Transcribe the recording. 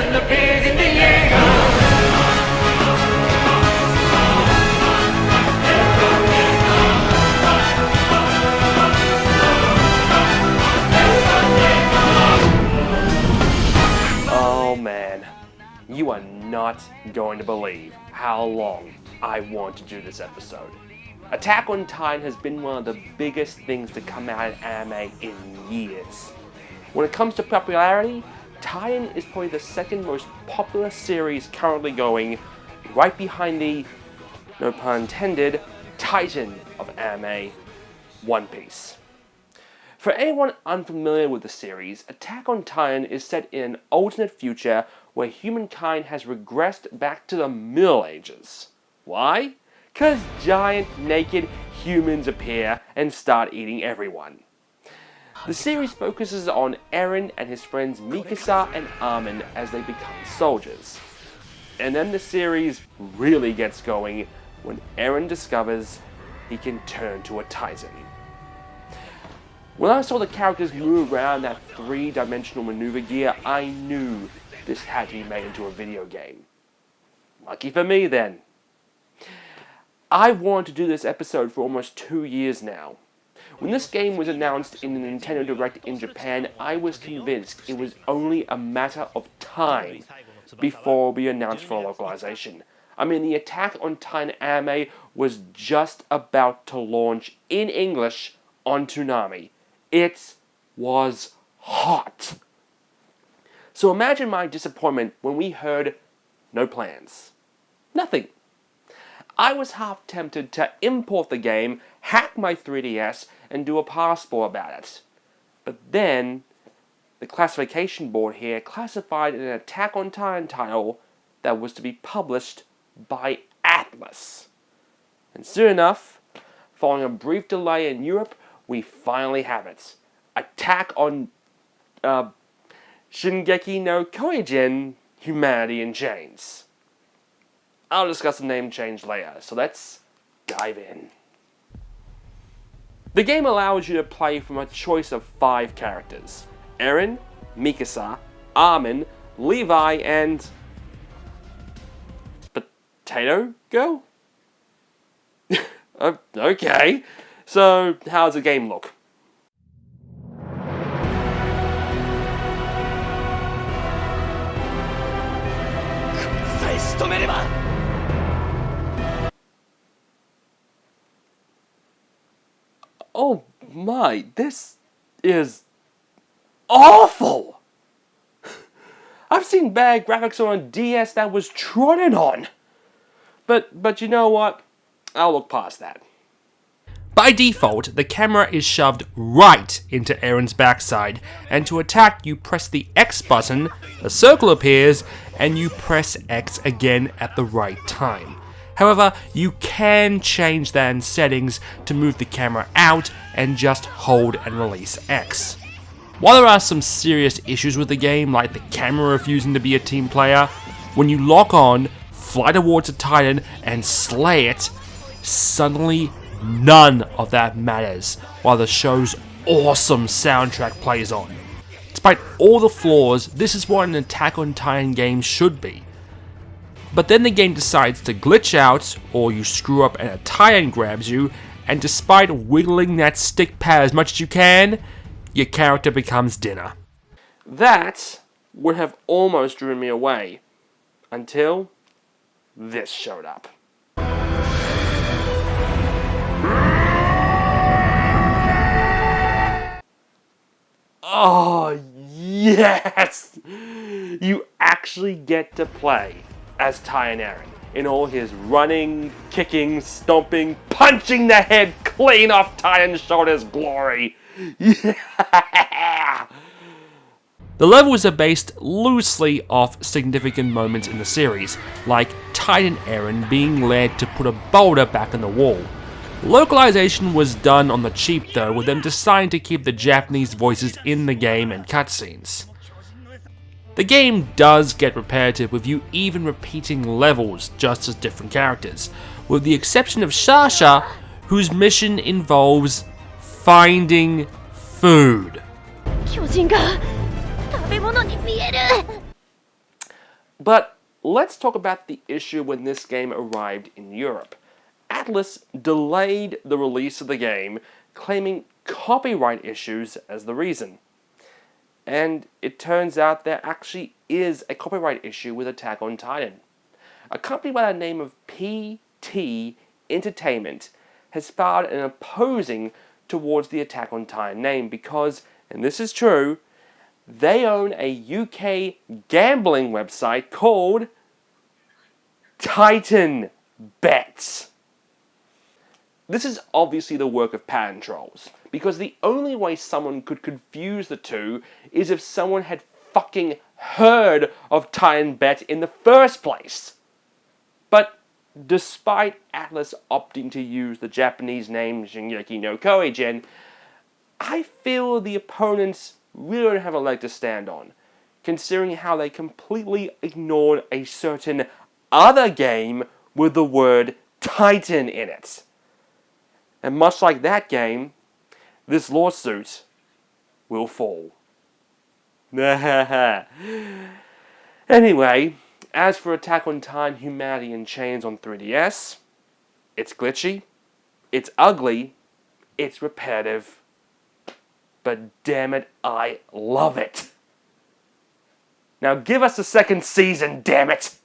sun appears in the air. Oh man, you are not going to believe how long I want to do this episode. Attack on Titan has been one of the biggest things to come out of anime in years. When it comes to popularity, Titan is probably the second most popular series currently going, right behind the, no pun intended, Titan of anime, One Piece. For anyone unfamiliar with the series, Attack on Titan is set in an alternate future where humankind has regressed back to the Middle Ages. Why? Because giant, naked humans appear and start eating everyone. The series focuses on Eren and his friends Mikasa and Armin as they become soldiers. And then the series really gets going when Eren discovers he can turn to a Titan. When I saw the characters move around that three-dimensional maneuver gear, I knew this had to be made into a video game. Lucky for me then. I've wanted to do this episode for almost 2 years now. When this game was announced in the Nintendo Direct in Japan, I was convinced it was only a matter of time before it would be announced for localization. I mean, the Attack on Titan anime was just about to launch in English on Toonami. It was hot. So imagine my disappointment when we heard no plans. Nothing. I was half tempted to import the game, hack my 3DS, and do a passport about it. But then, the classification board here classified an Attack on Titan title that was to be published by Atlas. And soon enough, following a brief delay in Europe, we finally have it. Attack on Shingeki no Kyojin, Humanity in Chains. I'll discuss the name change later, so let's dive in. The game allows you to play from a choice of 5 characters. Eren, Mikasa, Armin, Levi, and... Potato Girl? Okay. So, how does the game look? Oh my, this is awful! I've seen bad graphics on a DS that was trodden on. But you know what? I'll look past that. By default, the camera is shoved right into Eren's backside, and to attack you press the X button, a circle appears, and you press X again at the right time. However, you can change that in settings to move the camera out and just hold and release X. While there are some serious issues with the game, like the camera refusing to be a team player, when you lock on, fly towards a Titan, and slay it, suddenly none of that matters while the show's awesome soundtrack plays on. Despite all the flaws, this is what an Attack on Titan game should be. But then the game decides to glitch out, or you screw up and a Titan grabs you, and despite wiggling that stick pad as much as you can, your character becomes dinner. That would have almost driven me away, until this showed up. Oh, yes! You actually get to play as Titan Eren in all his running, kicking, stomping, punching the head clean off Titan's shoulders glory. Yeah! The levels are based loosely off significant moments in the series, like Titan Eren being led to put a boulder back in the wall. Localization was done on the cheap though, with them deciding to keep the Japanese voices in the game and cutscenes. The game does get repetitive, with you even repeating levels just as different characters, with the exception of Sasha, whose mission involves finding food. But let's talk about the issue when this game arrived in Europe. Atlus delayed the release of the game, claiming copyright issues as the reason. And it turns out there actually is a copyright issue with Attack on Titan. A company by the name of PT Entertainment has filed an opposing towards the Attack on Titan name because, and this is true, they own a UK gambling website called Titan Bets. This is obviously the work of patent trolls, because the only way someone could confuse the two is if someone had fucking heard of Titan Bet in the first place. But despite Atlus opting to use the Japanese name Shingeki no Koijin, I feel the opponents really don't have a leg to stand on, considering how they completely ignored a certain other game with the word Titan in it. And much like that game, this lawsuit will fall. Anyway, as for Attack on Titan Humanity in Chains on 3DS, it's glitchy, it's ugly, it's repetitive, but damn it, I love it. Now give us a second season, damn it!